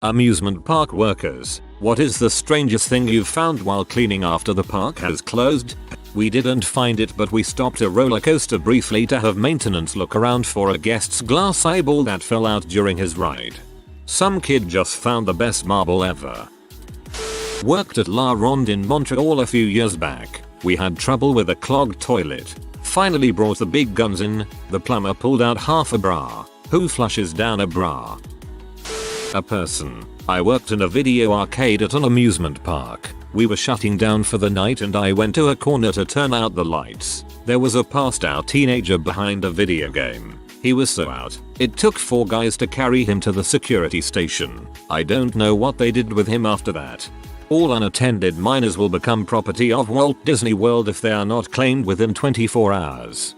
Amusement park workers, what is the strangest thing you've found while cleaning after the park has closed? We didn't find it, but we stopped a roller coaster briefly to have maintenance look around for a guest's glass eyeball that fell out during his ride. Some kid just found the best marble ever. Worked at La Ronde in Montreal a few years back. We had trouble with a clogged toilet. Finally brought the big guns in. The plumber pulled out half a bra. Who flushes down a bra? A person. I worked in a video arcade at an amusement park. We were shutting down for the night and I went to a corner to turn out the lights. There was a passed out teenager behind a video game. He was so out, it took 4 guys to carry him to the security station. I don't know what they did with him after that. All unattended minors will become property of Walt Disney World if they are not claimed within 24 hours.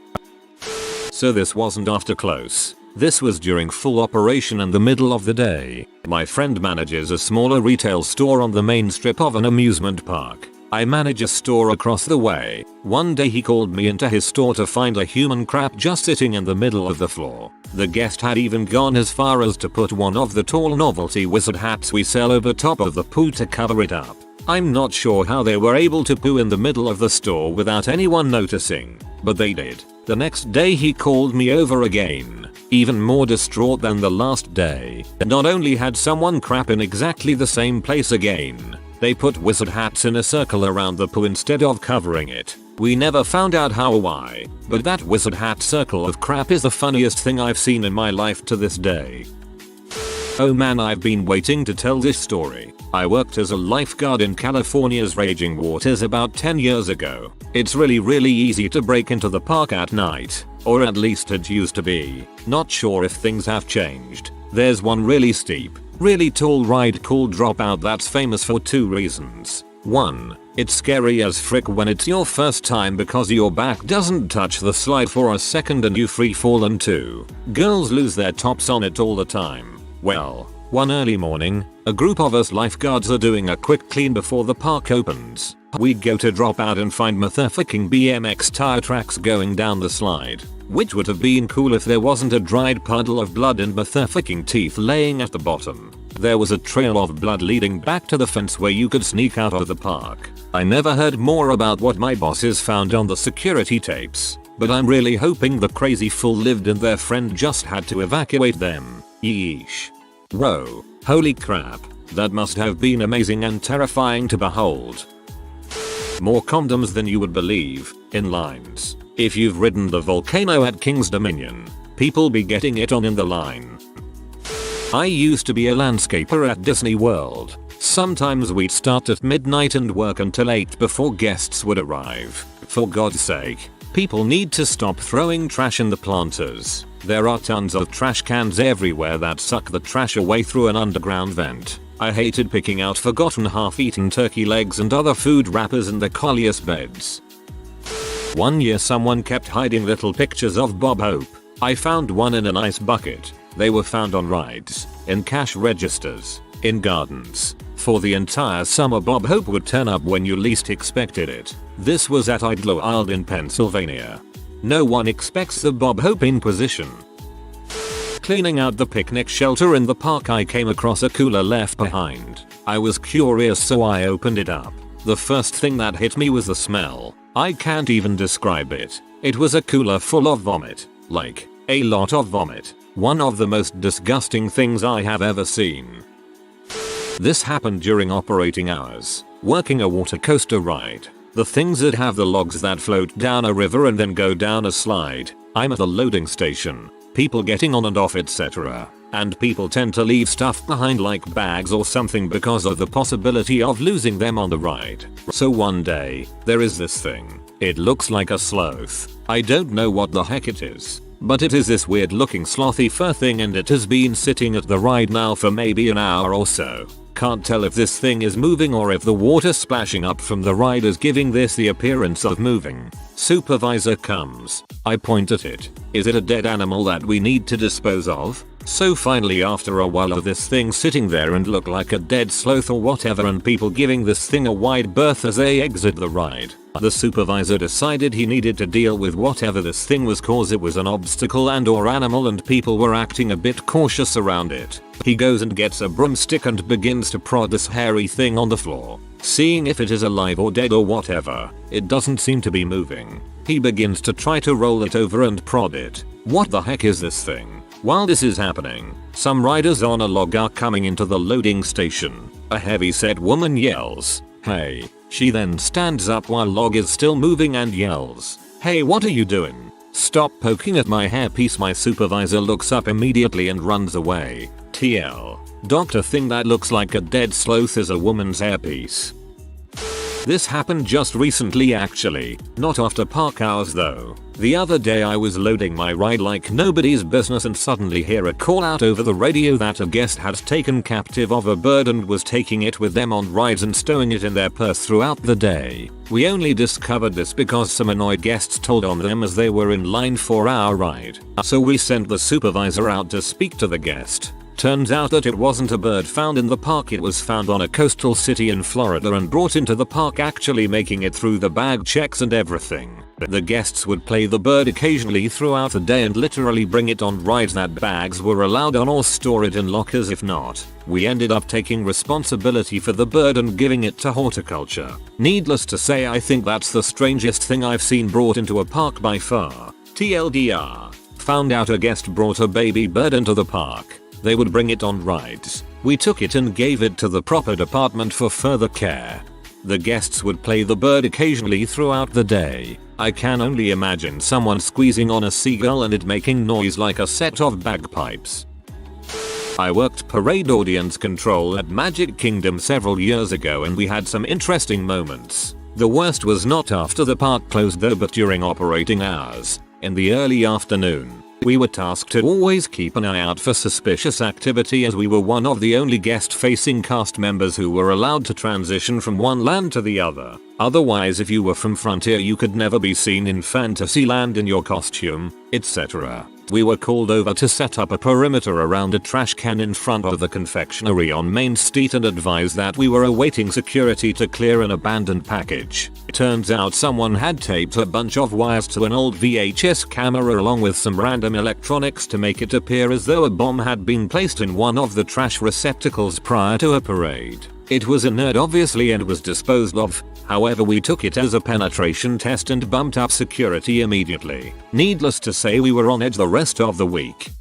So this wasn't after close. This was during full operation in the middle of the day. My friend manages a smaller retail store on the main strip of an amusement park. I manage a store across the way. One day he called me into his store to find a human crap just sitting in the middle of the floor. The guest had even gone as far as to put one of the tall novelty wizard hats we sell over top of the poo to cover it up. I'm not sure how they were able to poo in the middle of the store without anyone noticing, but they did. The next day he called me over again, even more distraught than the last day. Not only had someone crap in exactly the same place again, they put wizard hats in a circle around the poo instead of covering it. We never found out how or why, but that wizard hat circle of crap is the funniest thing I've seen in my life to this day. Oh man, I've been waiting to tell this story. I worked as a lifeguard in California's raging waters about 10 years ago. It's really easy to break into the park at night, or at least it used to be. Not sure if things have changed. There's one really steep, really tall ride called Dropout that's famous for 2 reasons. 1. It's scary as frick when it's your first time because your back doesn't touch the slide for a second and you free fall, and 2. Girls lose their tops on it all the time. Well, one early morning, a group of us lifeguards are doing a quick clean before the park opens. We go to drop out and find motherfucking BMX tire tracks going down the slide, which would have been cool if there wasn't a dried puddle of blood and motherfucking teeth laying at the bottom. There was a trail of blood leading back to the fence where you could sneak out of the park. I never heard more about what my bosses found on the security tapes, but I'm really hoping the crazy fool lived and their friend just had to evacuate them. Yeesh. Whoa, holy crap, that must have been amazing and terrifying to behold. More condoms than you would believe, in lines. If you've ridden the volcano at King's Dominion, people be getting it on in the line. I used to be a landscaper at Disney World. Sometimes we'd start at midnight and work until 8 before guests would arrive. For God's sake, people need to stop throwing trash in the planters. There are tons of trash cans everywhere that suck the trash away through an underground vent. I hated picking out forgotten half-eaten turkey legs and other food wrappers in the colliers beds. One year someone kept hiding little pictures of Bob Hope. I found one in an ice bucket. They were found on rides, in cash registers, in gardens. For the entire summer Bob Hope would turn up when you least expected it. This was at Idlo Isle in Pennsylvania. No one expects the Bob Hope Inquisition. Cleaning out the picnic shelter in the park, I came across a cooler left behind. I was curious, so I opened it up. The first thing that hit me was the smell. I can't even describe it. It was a cooler full of vomit. Like, a lot of vomit. One of the most disgusting things I have ever seen. This happened during operating hours, working a water coaster ride. The things that have the logs that float down a river and then go down a slide. I'm at the loading station. People getting on and off, etc. And people tend to leave stuff behind like bags or something because of the possibility of losing them on the ride. So one day, there is this thing. It looks like a sloth. I don't know what the heck it is, but it is this weird looking slothy fur thing, and it has been sitting at the ride now for maybe an hour or so. Can't tell if this thing is moving or if the water splashing up from the ride is giving this the appearance of moving. Supervisor comes. I point at it. Is it a dead animal that we need to dispose of? So finally after a while of this thing sitting there and look like a dead sloth or whatever and people giving this thing a wide berth as they exit the ride, the supervisor decided he needed to deal with whatever this thing was cause it was an obstacle and or animal and people were acting a bit cautious around it. He goes and gets a broomstick and begins to prod this hairy thing on the floor, seeing if it is alive or dead or whatever. It doesn't seem to be moving. He begins to try to roll it over and prod it. What the heck is this thing? While this is happening, some riders on a log are coming into the loading station. A heavy-set woman yells, "Hey." She then stands up while log is still moving and yells, "Hey, what are you doing? Stop poking at my hairpiece." My supervisor looks up immediately and runs away. TL. Doctor thing that looks like a dead sloth is a woman's hairpiece. This happened just recently actually, not after park hours though. The other day I was loading my ride like nobody's business and suddenly hear a call out over the radio that a guest had taken captive of a bird and was taking it with them on rides and stowing it in their purse throughout the day. We only discovered this because some annoyed guests told on them as they were in line for our ride. So we sent the supervisor out to speak to the guest. Turns out that it wasn't a bird found in the park, it was found on a coastal city in Florida and brought into the park, actually making it through the bag checks and everything. The guests would play the bird occasionally throughout the day and literally bring it on rides that bags were allowed on or store it in lockers if not. We ended up taking responsibility for the bird and giving it to horticulture. Needless to say, I think that's the strangest thing I've seen brought into a park by far. TLDR. Found out a guest brought a baby bird into the park. They would bring it on rides. We took it and gave it to the proper department for further care. The guests would play the bird occasionally throughout the day. I can only imagine someone squeezing on a seagull and it making noise like a set of bagpipes. I worked parade audience control at Magic Kingdom several years ago and we had some interesting moments. The worst was not after the park closed though, but during operating hours. In the early afternoon, we were tasked to always keep an eye out for suspicious activity as we were one of the only guest-facing cast members who were allowed to transition from one land to the other. Otherwise, if you were from Frontier, you could never be seen in Fantasyland in your costume, etc. We were called over to set up a perimeter around a trash can in front of the confectionery on Main Street and advised that we were awaiting security to clear an abandoned package. It turns out someone had taped a bunch of wires to an old VHS camera along with some random electronics to make it appear as though a bomb had been placed in one of the trash receptacles prior to a parade. It was inert obviously and was disposed of. However, we took it as a penetration test and bumped up security immediately. Needless to say, we were on edge the rest of the week.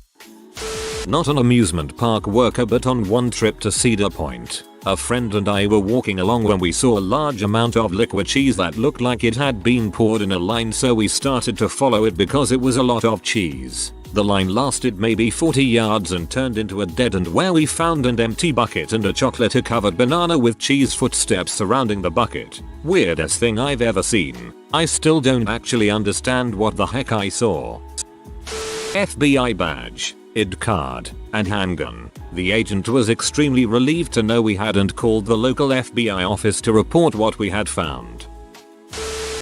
Not an amusement park worker, but on one trip to Cedar Point, a friend and I were walking along when we saw a large amount of liquid cheese that looked like it had been poured in a line, so we started to follow it because it was a lot of cheese. The line lasted maybe 40 yards and turned into a dead end where we found an empty bucket and a chocolate-covered banana with cheese footsteps surrounding the bucket. Weirdest thing I've ever seen. I still don't actually understand what the heck I saw. FBI badge, ID card, and handgun. The agent was extremely relieved to know we hadn't called the local FBI office to report what we had found.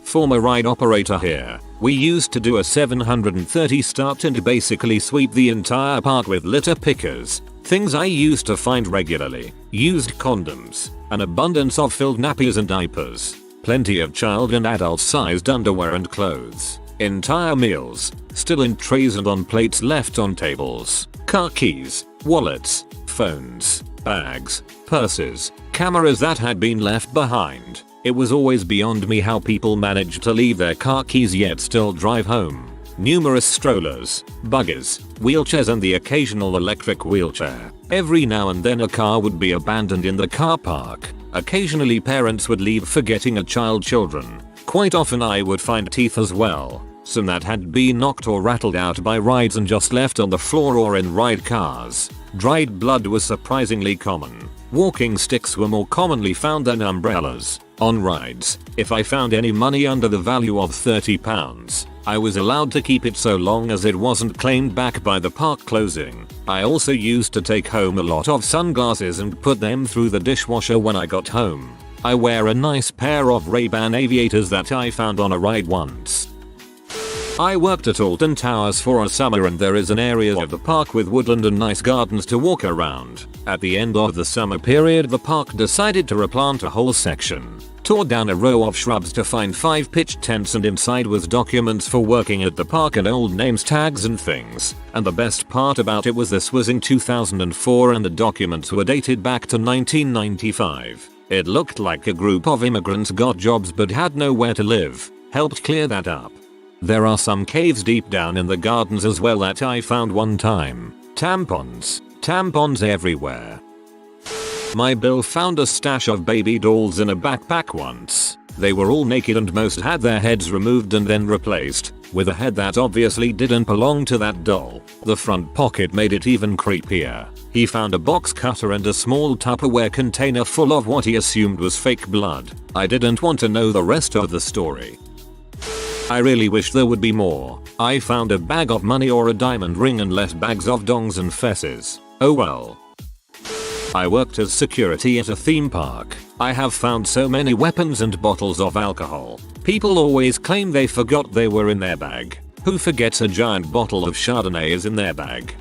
Former ride operator here. We used to do a 730 start and basically sweep the entire park with litter pickers. Things I used to find regularly. Used condoms, an abundance of filled nappies and diapers, plenty of child and adult sized underwear and clothes, entire meals, still in trays and on plates left on tables, car keys, wallets, phones, bags, purses, cameras that had been left behind. It was always beyond me how people managed to leave their car keys yet still drive home. Numerous strollers, buggies, wheelchairs and the occasional electric wheelchair. Every now and then a car would be abandoned in the car park. Occasionally parents would leave forgetting children. Quite often I would find teeth as well. Some that had been knocked or rattled out by rides and just left on the floor or in ride cars. Dried blood was surprisingly common. Walking sticks were more commonly found than umbrellas. On rides, if I found any money under the value of £30, I was allowed to keep it so long as it wasn't claimed back by the park closing. I also used to take home a lot of sunglasses and put them through the dishwasher when I got home. I wear a nice pair of Ray-Ban aviators that I found on a ride once. I worked at Alton Towers for a summer and there is an area of the park with woodland and nice gardens to walk around. At the end of the summer period the park decided to replant a whole section. Tore down a row of shrubs to find 5 pitched tents and inside was documents for working at the park and old names tags and things. And the best part about it was this was in 2004 and the documents were dated back to 1995. It looked like a group of immigrants got jobs but had nowhere to live. Helped clear that up. There are some caves deep down in the gardens as well that I found one time. Tampons. Tampons everywhere. My Bill found a stash of baby dolls in a backpack once. They were all naked and most had their heads removed and then replaced with a head that obviously didn't belong to that doll. The front pocket made it even creepier. He found a box cutter and a small Tupperware container full of what he assumed was fake blood. I didn't want to know the rest of the story. I really wish there would be more. I found a bag of money or a diamond ring and less bags of dongs and fesses. Oh well. I worked as security at a theme park. I have found so many weapons and bottles of alcohol. People always claim they forgot they were in their bag. Who forgets a giant bottle of Chardonnay is in their bag?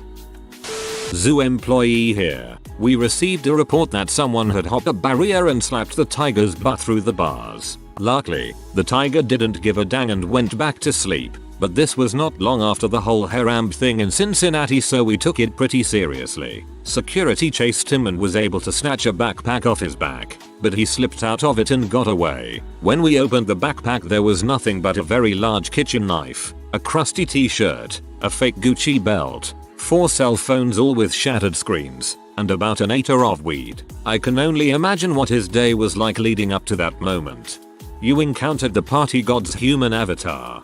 Zoo employee here. We received a report that someone had hopped a barrier and slapped the tiger's butt through the bars. Luckily, the tiger didn't give a dang and went back to sleep. But this was not long after the whole haram thing in Cincinnati, so we took it pretty seriously. Security chased him and was able to snatch a backpack off his back, but he slipped out of it and got away. When we opened the backpack there was nothing but a very large kitchen knife, a crusty t-shirt, a fake Gucci belt, 4 cell phones all with shattered screens, and about an 8er of weed. I can only imagine what his day was like leading up to that moment. You encountered the party god's human avatar.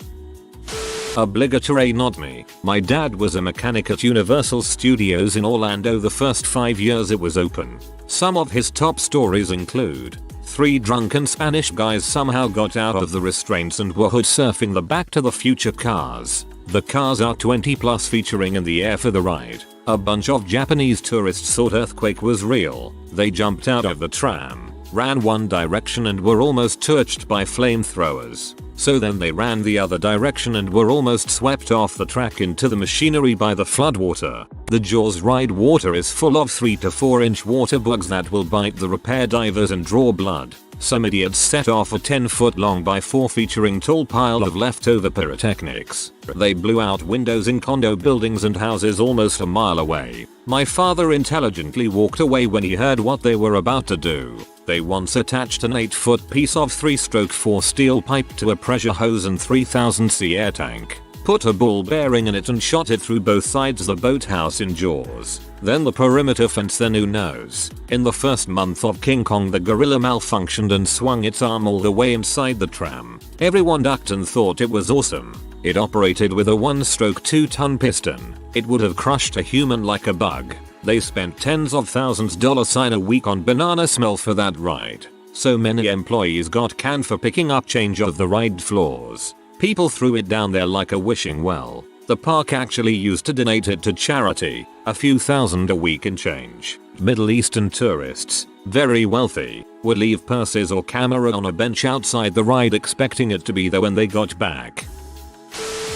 Obligatory not me. My dad was a mechanic at Universal Studios in Orlando the first 5 years it was open. Some of his top stories include 3 drunken Spanish guys somehow got out of the restraints and were hood surfing the Back to the Future cars. The cars are 20 plus featuring in the air for the ride. A bunch of Japanese tourists thought earthquake was real. They jumped out of the tram, ran one direction and were almost torched by flamethrowers. So then they ran the other direction and were almost swept off the track into the machinery by the floodwater. The Jaws ride water is full of 3 to 4 inch water bugs that will bite the repair divers and draw blood. Some idiots set off a 10-foot long by 4 featuring tall pile of leftover pyrotechnics. They blew out windows in condo buildings and houses almost a mile away. My father intelligently walked away when he heard what they were about to do. They once attached an 8-foot piece of 3/4 steel pipe to a pressure hose and 3000C air tank, put a ball bearing in it and shot it through both sides of the boathouse in Jaws. Then the perimeter fence, then who knows. In the first month of King Kong the gorilla malfunctioned and swung its arm all the way inside the tram. Everyone ducked and thought it was awesome. It operated with a 1-stroke 2-ton piston. It would have crushed a human like a bug. They spent tens of thousands dollars a week on banana smell for that ride. So many employees got canned for picking up change of the ride floors. People threw it down there like a wishing well. The park actually used to donate it to charity, a few thousand a week in change. Middle Eastern tourists, very wealthy, would leave purses or camera on a bench outside the ride expecting it to be there when they got back.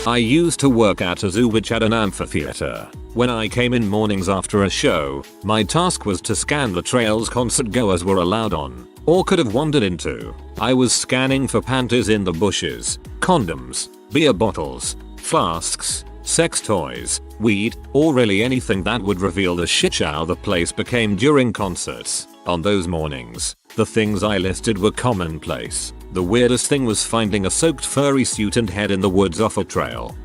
I used to work at a zoo which had an amphitheater. When I came in mornings after a show, my task was to scan the trails concert goers were allowed on, or could have wandered into. I was scanning for panties in the bushes, condoms, beer bottles, flasks, sex toys, weed, or really anything that would reveal the shitshow the place became during concerts. On those mornings, the things I listed were commonplace. The weirdest thing was finding a soaked furry suit and head in the woods off a trail.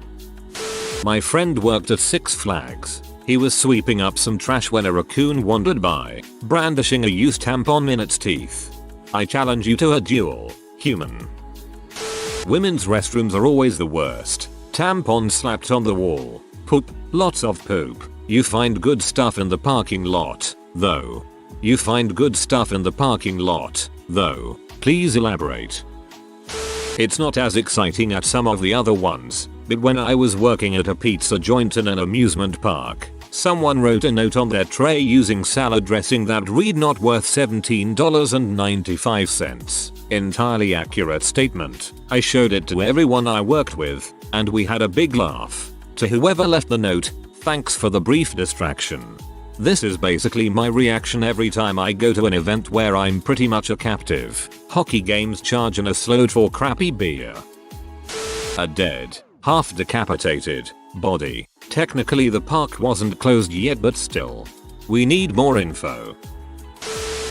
My friend worked at Six Flags. He was sweeping up some trash when a raccoon wandered by, brandishing a used tampon in its teeth. I challenge you to a duel, human. Women's restrooms are always the worst. Tampons slapped on the wall. Poop, lots of poop. You find good stuff in the parking lot, though. You find good stuff in the parking lot, though. Please elaborate. It's not as exciting as some of the other ones, but when I was working at a pizza joint in an amusement park, someone wrote a note on their tray using salad dressing that read not worth $17.95. Entirely accurate statement. I showed it to everyone I worked with. and we had a big laugh. To whoever left the note, thanks for the brief distraction. This is basically my reaction every time I go to an event where I'm pretty much a captive. Hockey games charging a load for crappy beer. A dead, half decapitated body. Technically the park wasn't closed yet, but still. We need more info.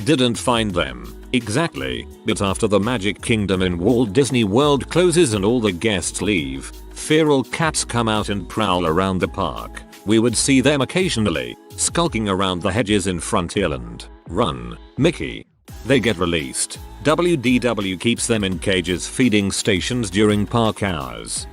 Didn't find them. Exactly, but after the Magic Kingdom in Walt Disney World closes and all the guests leave, feral cats come out and prowl around the park. We would see them occasionally, skulking around the hedges in Frontierland. Run, Mickey. They get released. WDW keeps them in cages feeding stations during park hours.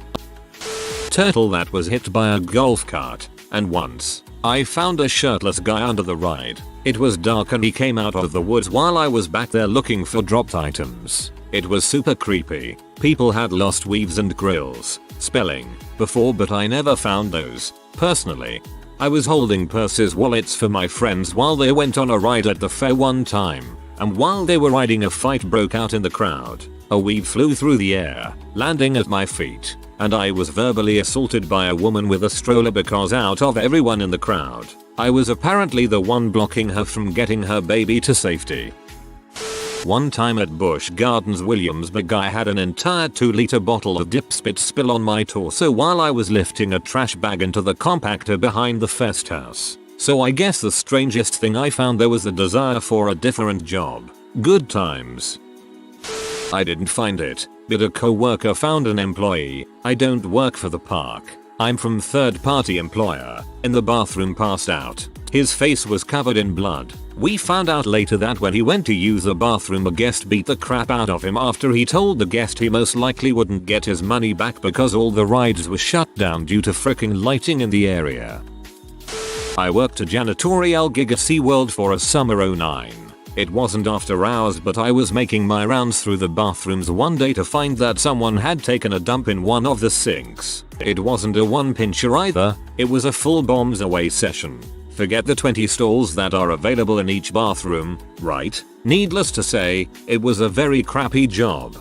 Turtle that was hit by a golf cart. And once, I found a shirtless guy under the ride. It was dark and he came out of the woods while I was back there looking for dropped items. It was super creepy. People had lost weaves and grills, spelling, before, but I never found those. Personally, I was holding purses wallets for my friends while they went on a ride at the fair one time, and while they were riding a fight broke out in the crowd. A weave flew through the air, landing at my feet, and I was verbally assaulted by a woman with a stroller because out of everyone in the crowd, I was apparently the one blocking her from getting her baby to safety. One time at Busch Gardens Williamsburg, I had an entire 2-liter bottle of dip spit spill on my torso while I was lifting a trash bag into the compactor behind the fest house. So I guess the strangest thing I found there was a desire for a different job. Good times. I didn't find it, but a co-worker found an employee. I don't work for the park. I'm from third-party employer. In the bathroom passed out. His face was covered in blood. We found out later that when he went to use the bathroom, a guest beat the crap out of him after he told the guest he most likely wouldn't get his money back because all the rides were shut down due to fricking lighting in the area. I worked a janitorial gig at SeaWorld for a summer '09. It wasn't after hours, but I was making my rounds through the bathrooms one day to find that someone had taken a dump in one of the sinks. It wasn't a one-pincher either, it was a full bombs away session. Forget the 20 stalls that are available in each bathroom, right? Needless to say, it was a very crappy job.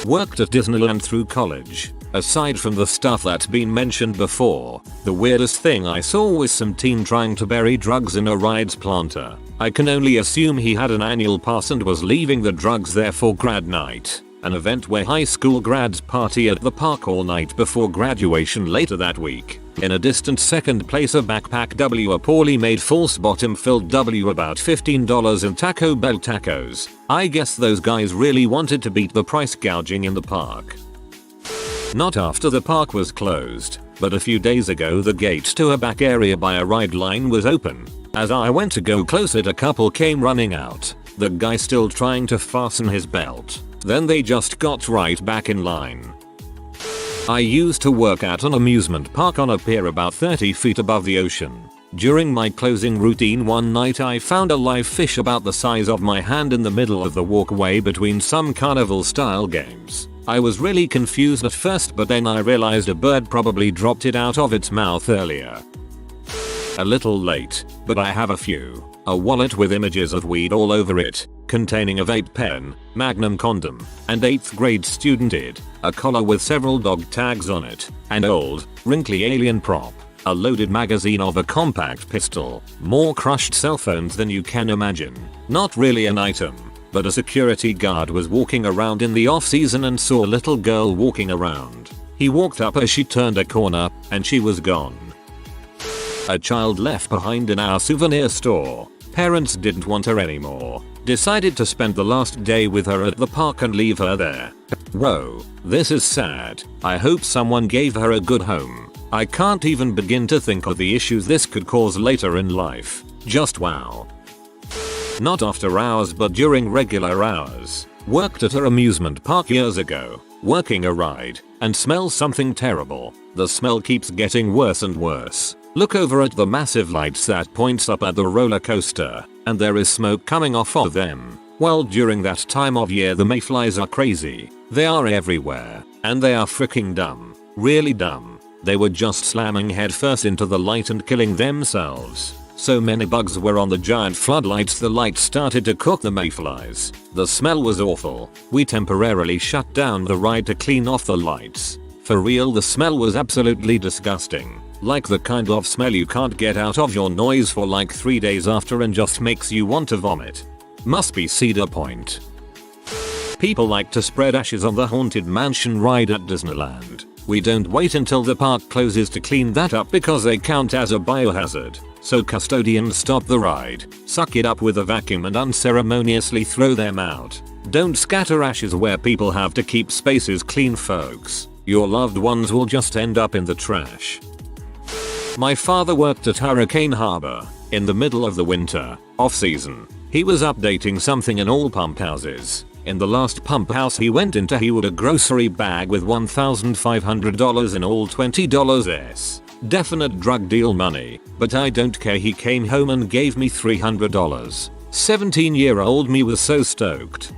Worked at Disneyland through college. Aside from the stuff that's been mentioned before, the weirdest thing I saw was some teen trying to bury drugs in a rides planter. I can only assume he had an annual pass and was leaving the drugs there for grad night, an event where high school grads party at the park all night before graduation later that week. In a distant second place, a backpack W, a poorly made false bottom filled W, about $15 in Taco Bell tacos. I guess those guys really wanted to beat the price gouging in the park. Not after the park was closed, but a few days ago the gate to a back area by a ride line was open. As I went to go close it, a couple came running out, the guy still trying to fasten his belt. Then they just got right back in line. I used to work at an amusement park on a pier about 30 feet above the ocean. During my closing routine one night, I found a live fish about the size of my hand in the middle of the walkway between some carnival style games. I was really confused at first, but then I realized a bird probably dropped it out of its mouth earlier. A little late, but I have a few. A wallet with images of weed all over it, containing a vape pen, Magnum condom, and 8th grade student id, a collar with several dog tags on it, an old, wrinkly alien prop, a loaded magazine of a compact pistol, more crushed cell phones than you can imagine. Not really an item, but a security guard was walking around in the off season and saw a little girl walking around. He walked up as she turned a corner, and she was gone. A child left behind in our souvenir store. Parents didn't want her anymore. Decided to spend the last day with her at the park and leave her there. Whoa, this is sad. I hope someone gave her a good home. I can't even begin to think of the issues this could cause later in life. Just wow. Not after hours, but during regular hours. Worked at an amusement park years ago, working a ride, and smell something terrible. The smell keeps getting worse and worse. Look over at the massive lights that points up at the roller coaster, and there is smoke coming off of them. Well, during that time of year the mayflies are crazy. They are everywhere, and they are freaking dumb. Really dumb. They were just slamming headfirst into the light and killing themselves. So many bugs were on the giant floodlights the lights started to cook the mayflies. The smell was awful. We temporarily shut down the ride to clean off the lights. For real, the smell was absolutely disgusting. Like the kind of smell you can't get out of your nose for like 3 days after and just makes you want to vomit. Must be Cedar Point. People like to spread ashes on the Haunted Mansion ride at Disneyland. We don't wait until the park closes to clean that up because they count as a biohazard. So custodians stop the ride, suck it up with a vacuum and unceremoniously throw them out. Don't scatter ashes where people have to keep spaces clean, folks. Your loved ones will just end up in the trash. My father worked at Hurricane Harbor in the middle of the winter, off-season. He was updating something in all pump houses. In the last pump house he went into, he would a grocery bag with $1,500 in all $20s. Definite drug deal money, but I don't care. He came home and gave me $300. 17-year-old me was so stoked.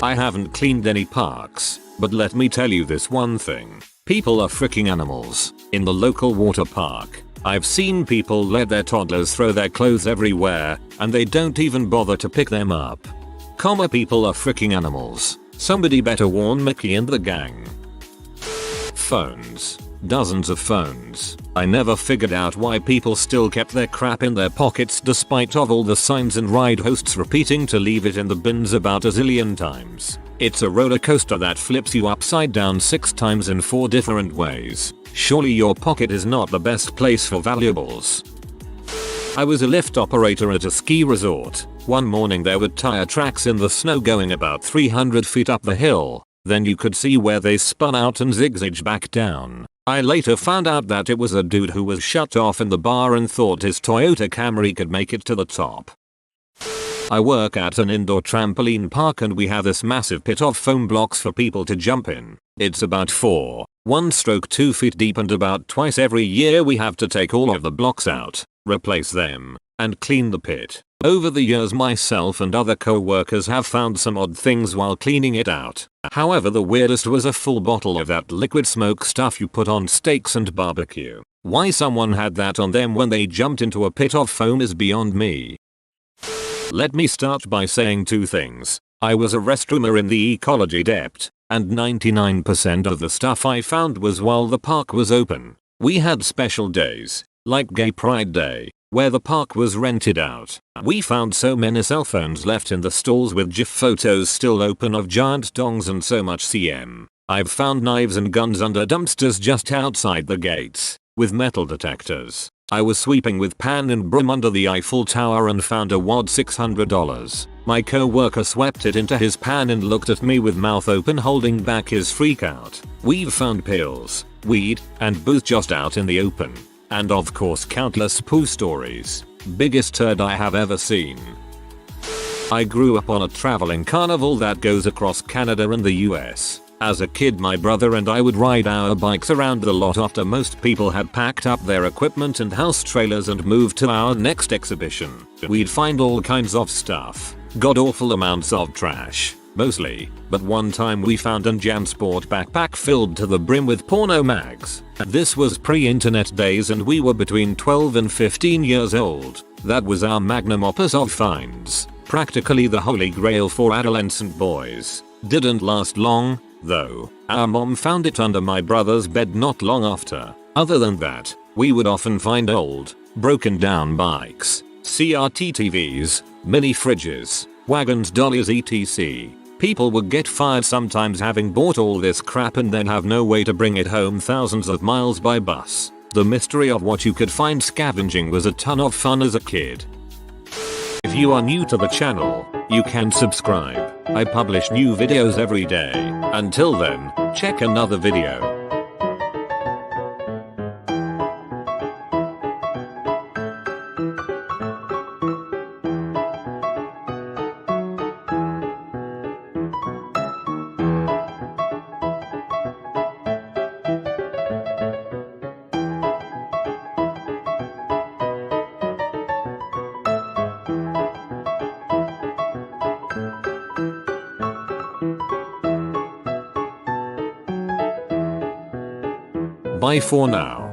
I haven't cleaned any parks, but let me tell you this one thing. People are freaking animals. In the local water park, I've seen people let their toddlers throw their clothes everywhere, and they don't even bother to pick them up. People are freaking animals. Somebody better warn Mickey and the gang. Phones. Dozens of phones. I never figured out why people still kept their crap in their pockets despite of all the signs and ride hosts repeating to leave it in the bins about a zillion times. It's a roller coaster that flips you upside down 6 times in 4 different ways. Surely your pocket is not the best place for valuables. I was a lift operator at a ski resort. One morning there were tire tracks in the snow going about 300 feet up the hill. Then you could see where they spun out and zigzagged back down. I later found out that it was a dude who was shut off in the bar and thought his Toyota Camry could make it to the top. I work at an indoor trampoline park and we have this massive pit of foam blocks for people to jump in. It's about 1/2 feet deep and about twice every year we have to take all of the blocks out, replace them, and clean the pit. Over the years myself and other co-workers have found some odd things while cleaning it out. However, the weirdest was a full bottle of that liquid smoke stuff you put on steaks and barbecue. Why someone had that on them when they jumped into a pit of foam is beyond me. Let me start by saying 2 things. I was a restroomer in the ecology depth, and 99% of the stuff I found was while the park was open. We had special days, like Gay Pride Day, where the park was rented out. We found so many cell phones left in the stalls with GIF photos still open of giant dongs and so much CM. I've found knives and guns under dumpsters just outside the gates, with metal detectors. I was sweeping with pan and broom under the Eiffel Tower and found a wad $600. My co-worker swept it into his pan and looked at me with mouth open holding back his freak out. We've found pills, weed, and booze just out in the open. And of course countless poo stories. Biggest turd I have ever seen. I grew up on a traveling carnival that goes across Canada and the US. As a kid my brother and I would ride our bikes around the lot after most people had packed up their equipment and house trailers and moved to our next exhibition. We'd find all kinds of stuff. God awful amounts of trash. Mostly, but one time we found an JanSport backpack filled to the brim with porno mags. This was pre-internet days and we were between 12 and 15 years old. That was our magnum opus of finds. Practically the holy grail for adolescent boys. Didn't last long, though. Our mom found it under my brother's bed not long after. Other than that, we would often find old, broken down bikes, CRT TVs, mini fridges, wagons, dollies, etc. People would get fired sometimes having bought all this crap and then have no way to bring it home thousands of miles by bus. The mystery of what you could find scavenging was a ton of fun as a kid. If you are new to the channel, you can subscribe. I publish new videos every day. Until then, check another video. Bye for now.